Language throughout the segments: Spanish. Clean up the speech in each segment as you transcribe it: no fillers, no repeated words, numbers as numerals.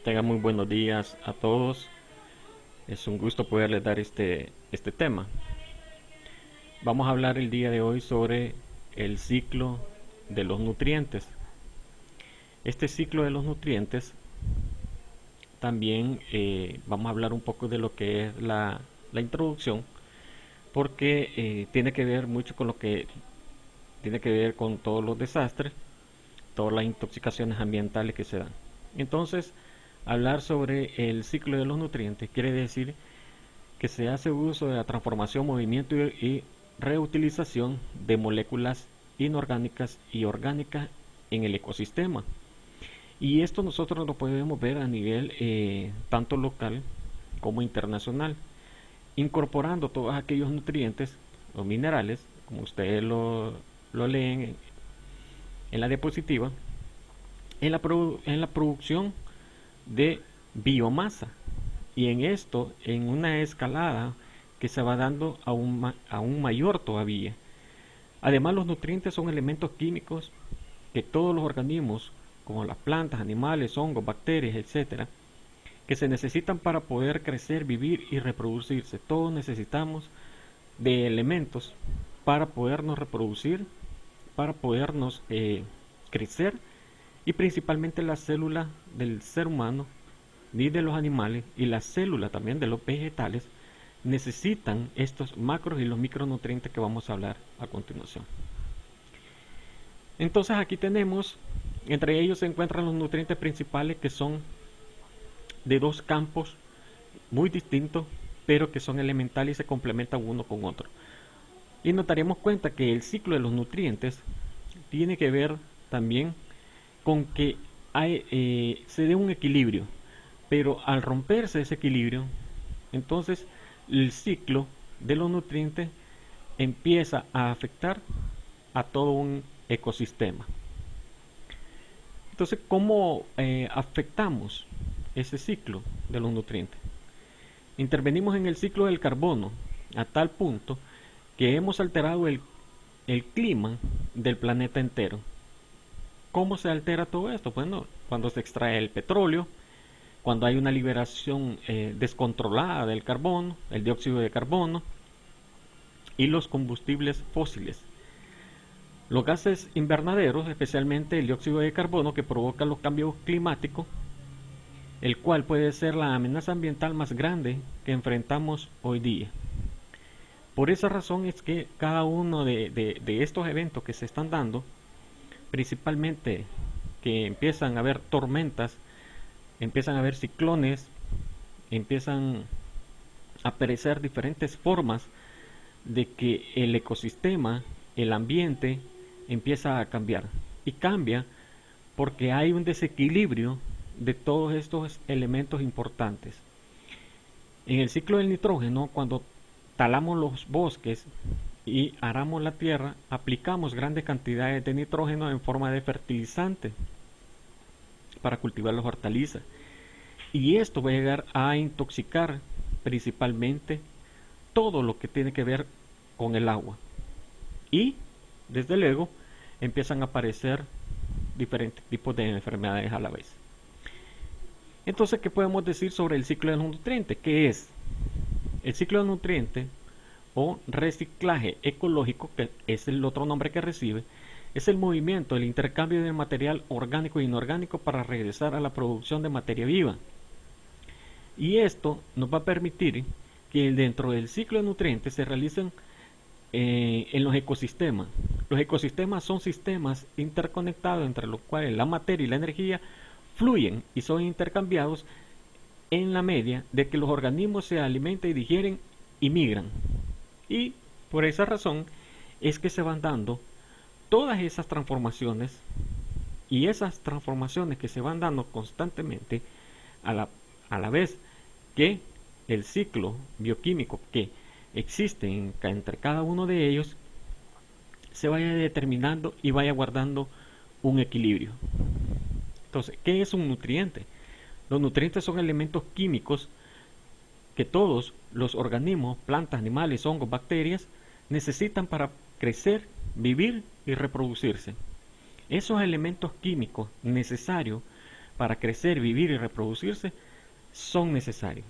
Tengan muy buenos días a todos. Es un gusto poderles dar este tema. Vamos a hablar el día de hoy sobre el ciclo de los nutrientes. Este ciclo de los nutrientes también vamos a hablar un poco de lo que es la introducción, porque tiene que ver mucho con lo que tiene que ver con todos los desastres, todas las intoxicaciones ambientales que se dan. Entonces, hablar sobre el ciclo de los nutrientes quiere decir que se hace uso de la transformación, movimiento y reutilización de moléculas inorgánicas y orgánicas en el ecosistema. Y esto nosotros lo podemos ver a nivel tanto local como internacional, incorporando todos aquellos nutrientes o minerales, como ustedes lo leen en la diapositiva, en la producción de biomasa. Y en esto, en una escalada que se va dando aún mayor todavía. Además, los nutrientes son elementos químicos que todos los organismos, como las plantas, animales, hongos, bacterias, etcétera, que se necesitan para poder crecer, vivir y reproducirse. Todos necesitamos de elementos para podernos reproducir, para podernos crecer, y principalmente la célula del ser humano y de los animales y la célula también de los vegetales necesitan estos macros y los micronutrientes que vamos a hablar a continuación. Entonces aquí tenemos, entre ellos se encuentran los nutrientes principales, que son de dos campos muy distintos, pero que son elementales y se complementan uno con otro. Y nos daremos cuenta que el ciclo de los nutrientes tiene que ver también con que se dé un equilibrio, pero al romperse ese equilibrio, entonces el ciclo de los nutrientes empieza a afectar a todo un ecosistema. Entonces, ¿cómo afectamos ese ciclo de los nutrientes? Intervenimos en el ciclo del carbono a tal punto que hemos alterado el clima del planeta entero. ¿Cómo se altera todo esto? Bueno, cuando se extrae el petróleo, cuando hay una liberación descontrolada del carbono, el dióxido de carbono y los combustibles fósiles. Los gases invernaderos, especialmente el dióxido de carbono, que provoca los cambios climáticos, el cual puede ser la amenaza ambiental más grande que enfrentamos hoy día. Por esa razón es que cada uno de estos eventos que se están dando, principalmente que empiezan a haber tormentas, empiezan a haber ciclones, empiezan a aparecer diferentes formas de que el ecosistema, el ambiente, empieza a cambiar. Y cambia porque hay un desequilibrio de todos estos elementos importantes. En el ciclo del nitrógeno, cuando talamos los bosques y aramos la tierra, aplicamos grandes cantidades de nitrógeno en forma de fertilizante para cultivar las hortalizas. Y esto va a llegar a intoxicar principalmente todo lo que tiene que ver con el agua. Y desde luego empiezan a aparecer diferentes tipos de enfermedades a la vez. Entonces, ¿qué podemos decir sobre el ciclo de los nutrientes? ¿Qué es? El ciclo de nutrientes o reciclaje ecológico, que es el otro nombre que recibe, es el movimiento, el intercambio de material orgánico e inorgánico para regresar a la producción de materia viva. Y esto nos va a permitir que dentro del ciclo de nutrientes se realicen en los ecosistemas. Los ecosistemas son sistemas interconectados entre los cuales la materia y la energía fluyen y son intercambiados en la medida de que los organismos se alimentan y digieren y migran. Y por esa razón es que se van dando todas esas transformaciones, y esas transformaciones que se van dando constantemente a la vez que el ciclo bioquímico que existe entre cada uno de ellos se vaya determinando y vaya guardando un equilibrio. Entonces, ¿qué es un nutriente? Los nutrientes son elementos químicos que todos los organismos, plantas, animales, hongos, bacterias, necesitan para crecer, vivir y reproducirse. Esos elementos químicos necesarios para crecer, vivir y reproducirse son necesarios.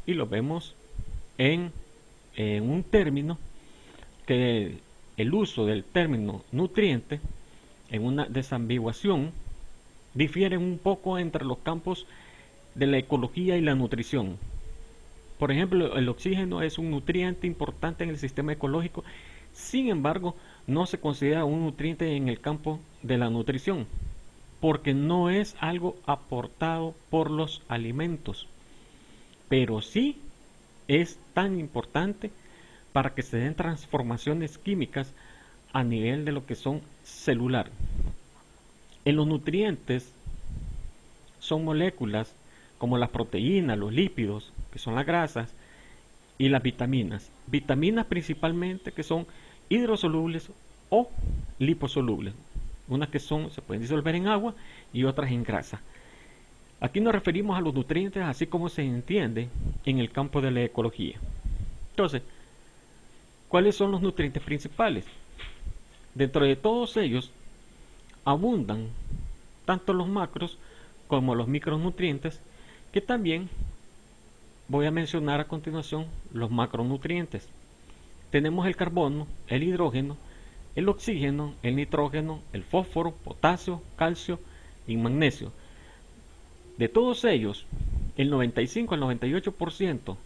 Y lo vemos en un término que el uso del término nutriente en una desambiguación difiere un poco entre los campos de la ecología y la nutrición. Por ejemplo, el oxígeno es un nutriente importante en el sistema ecológico, sin embargo, no se considera un nutriente en el campo de la nutrición, porque no es algo aportado por los alimentos, pero sí es tan importante para que se den transformaciones químicas a nivel de lo que son celular. En los nutrientes son moléculas como las proteínas, los lípidos, que son las grasas, y las vitaminas. Vitaminas principalmente que son hidrosolubles o liposolubles. Unas que se pueden disolver en agua y otras en grasa. Aquí nos referimos a los nutrientes así como se entiende en el campo de la ecología. Entonces, ¿cuáles son los nutrientes principales? Dentro de todos ellos abundan tanto los macros como los micronutrientes, que también voy a mencionar a continuación los macronutrientes. Tenemos el carbono, el hidrógeno, el oxígeno, el nitrógeno, el fósforo, potasio, calcio y magnesio. De todos ellos, el 95 al 98%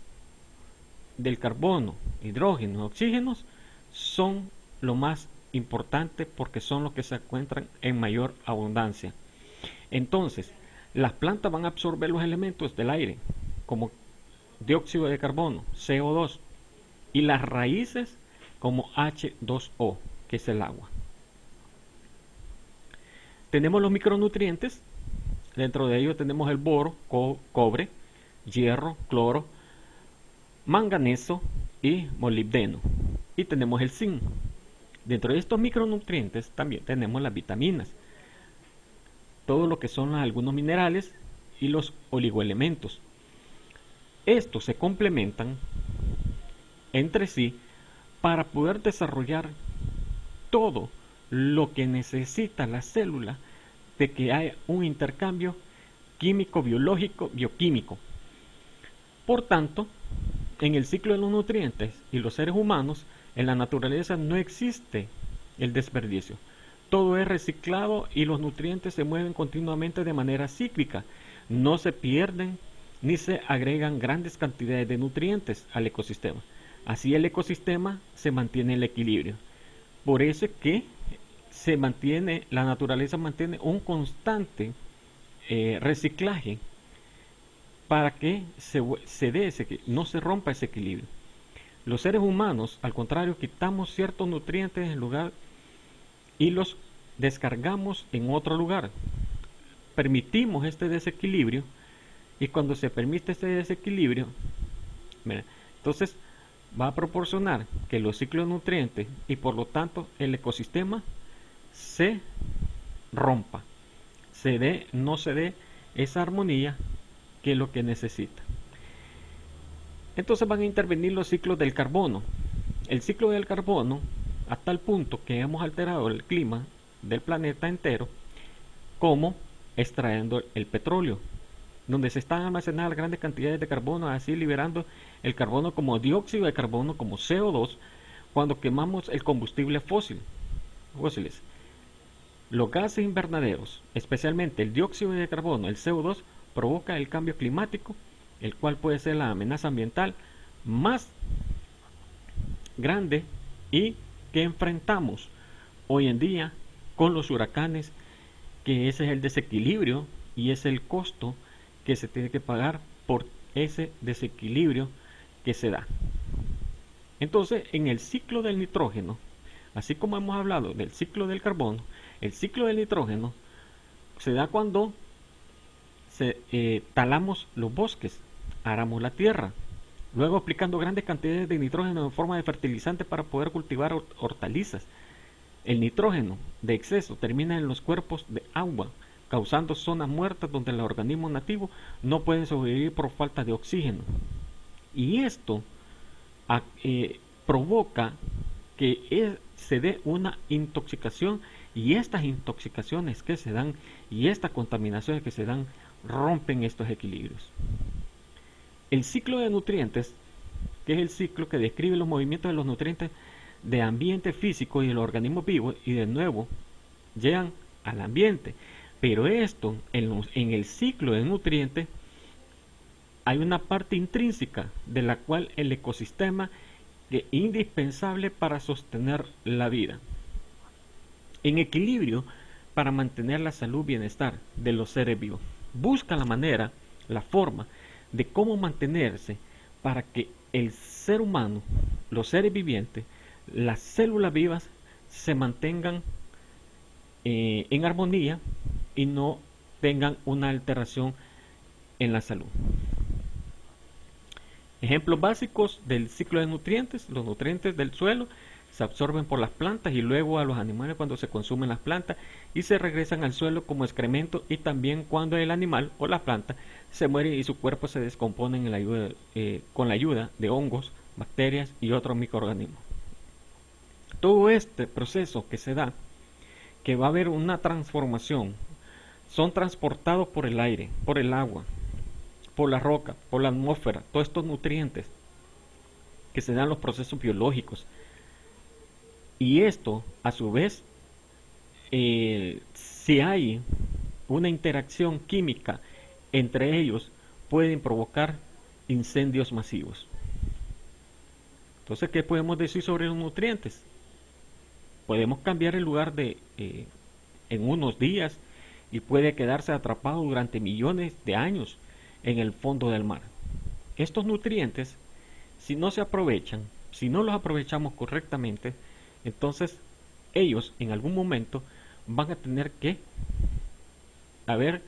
del carbono, hidrógeno y oxígenos son lo más importante porque son los que se encuentran en mayor abundancia. Entonces, las plantas van a absorber los elementos del aire, como dióxido de carbono, CO2, y las raíces como H2O, que es el agua. Tenemos los micronutrientes, dentro de ellos tenemos el boro, cobre, hierro, cloro, manganeso y molibdeno. Y tenemos el zinc. Dentro de estos micronutrientes también tenemos las vitaminas, todo lo que son algunos minerales y los oligoelementos. Estos se complementan entre sí para poder desarrollar todo lo que necesita la célula de que haya un intercambio químico, biológico, bioquímico. Por tanto, en el ciclo de los nutrientes y los seres humanos, en la naturaleza no existe el desperdicio. Todo es reciclado y los nutrientes se mueven continuamente de manera cíclica. No se pierden ni se agregan grandes cantidades de nutrientes al ecosistema. Así el ecosistema se mantiene en el equilibrio. Por eso es que la naturaleza mantiene un constante reciclaje para que no se rompa ese equilibrio. Los seres humanos, al contrario, quitamos ciertos nutrientes en lugar y los descargamos en otro lugar. Permitimos este desequilibrio, y cuando se permite este desequilibrio, entonces va a proporcionar que los ciclos de nutrientes y por lo tanto el ecosistema se rompa, no se dé esa armonía que es lo que necesita. Entonces van a intervenir los ciclos del carbono. El ciclo del carbono, a tal punto que hemos alterado el clima del planeta entero, como extrayendo el petróleo, donde se están almacenadas grandes cantidades de carbono, así liberando el carbono como dióxido de carbono, como CO2, cuando quemamos el combustible fósiles. Los gases invernaderos, especialmente el dióxido de carbono, el CO2, provoca el cambio climático, el cual puede ser la amenaza ambiental más grande y que enfrentamos hoy en día con los huracanes, que ese es el desequilibrio y es el costo que se tiene que pagar por ese desequilibrio que se da. Entonces, en el ciclo del nitrógeno, así como hemos hablado del ciclo del carbono, el ciclo del nitrógeno se da cuando talamos los bosques, aramos la tierra, luego aplicando grandes cantidades de nitrógeno en forma de fertilizante para poder cultivar hortalizas. El nitrógeno de exceso termina en los cuerpos de agua, causando zonas muertas donde los organismos nativos no pueden sobrevivir por falta de oxígeno. Y esto provoca que se dé una intoxicación, y estas intoxicaciones que se dan y estas contaminaciones que se dan rompen estos equilibrios. El ciclo de nutrientes, que es el ciclo que describe los movimientos de los nutrientes de ambiente físico y de los organismos vivos, y de nuevo llegan al ambiente. Pero esto, en el ciclo de nutrientes, hay una parte intrínseca de la cual el ecosistema es indispensable para sostener la vida. En equilibrio para mantener la salud y bienestar de los seres vivos. Busca la manera, la forma de cómo mantenerse para que el ser humano, los seres vivientes, las células vivas se mantengan en armonía y no tengan una alteración en la salud. Ejemplos básicos del ciclo de nutrientes: los nutrientes del suelo se absorben por las plantas y luego a los animales cuando se consumen las plantas y se regresan al suelo como excremento, y también cuando el animal o la planta se muere y su cuerpo se descompone con la ayuda de hongos, bacterias y otros microorganismos. Todo este proceso que se da, que va a haber una transformación, son transportados por el aire, por el agua, por la roca, por la atmósfera, todos estos nutrientes que se dan en los procesos biológicos. Y esto, a su vez, si hay una interacción química entre ellos, pueden provocar incendios masivos. Entonces, ¿qué podemos decir sobre los nutrientes? Podemos cambiar el lugar en unos días y puede quedarse atrapado durante millones de años en el fondo del mar. Estos nutrientes, si no se aprovechan, si no los aprovechamos correctamente, entonces ellos en algún momento van a tener que haber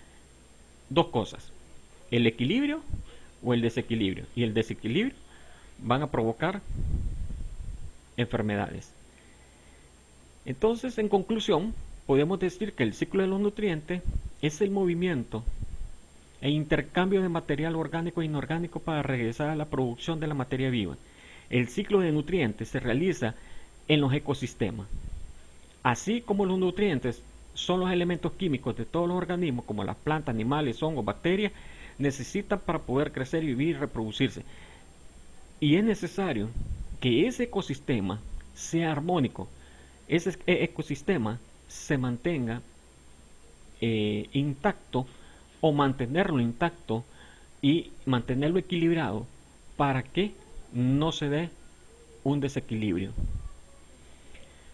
dos cosas: el equilibrio o el desequilibrio, y el desequilibrio van a provocar enfermedades. Entonces, en conclusión, podemos decir que el ciclo de los nutrientes es el movimiento e intercambio de material orgánico e inorgánico para regresar a la producción de la materia viva. El ciclo de nutrientes se realiza en los ecosistemas. Así como los nutrientes son los elementos químicos de todos los organismos, como las plantas, animales, hongos, bacterias, necesitan para poder crecer, vivir y reproducirse. Y es necesario que ese ecosistema sea armónico, ese ecosistema se mantenga intacto, o mantenerlo intacto y mantenerlo equilibrado para que no se dé un desequilibrio.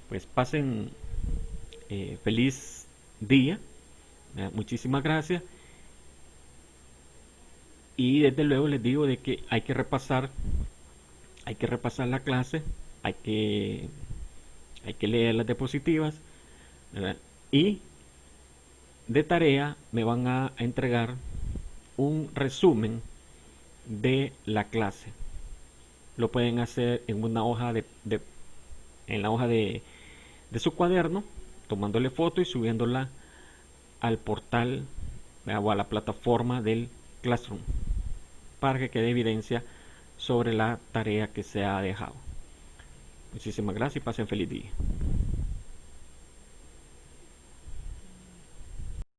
Pues pasen feliz día, muchísimas gracias, y desde luego les digo de que hay que repasar la clase, hay que leer las diapositivas, ¿verdad? Y de tarea me van a entregar un resumen de la clase. Lo pueden hacer en una hoja en la hoja de su cuaderno, tomándole foto y subiéndola al portal o a la plataforma del Classroom para que quede evidencia sobre la tarea que se ha dejado. Muchísimas gracias y pasen feliz día.